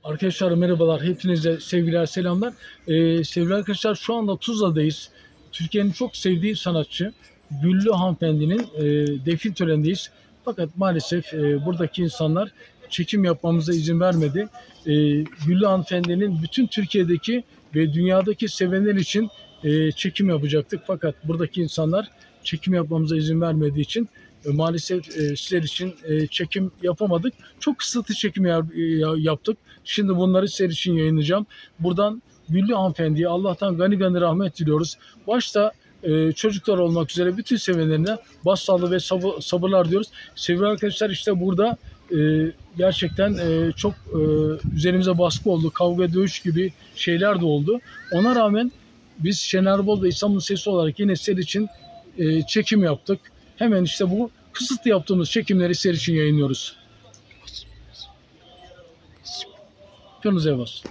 Arkadaşlar merhabalar, hepinize sevgiler, selamlar. Sevgili arkadaşlar, şu anda Tuzla'dayız. Türkiye'nin çok sevdiği sanatçı Güllü hanımefendinin defil törenindeyiz. Fakat maalesef buradaki insanlar çekim yapmamıza izin vermedi. Güllü hanımefendinin bütün Türkiye'deki ve dünyadaki sevenler için çekim yapacaktık. Fakat buradaki insanlar çekim yapmamıza izin vermediği için maalesef sizler için çekim yapamadık. Çok kısıtlı çekim yaptık. Şimdi bunları sizler için yayınlayacağım. Buradan Güllü hanımefendiye Allah'tan gani gani rahmet diliyoruz. Başta çocuklar olmak üzere bütün sevenlerine başsağlığı ve sabırlar diyoruz. Sevgili arkadaşlar, işte burada gerçekten çok üzerimize baskı oldu. Kavga, dövüş gibi şeyler de oldu. Ona rağmen biz Şener Bol ve İstanbul Sesi olarak yine sizler için çekim yaptık. Hemen işte bu kısıtlı yaptığımız çekimleri sizler için yayınlıyoruz. Canınıza bas.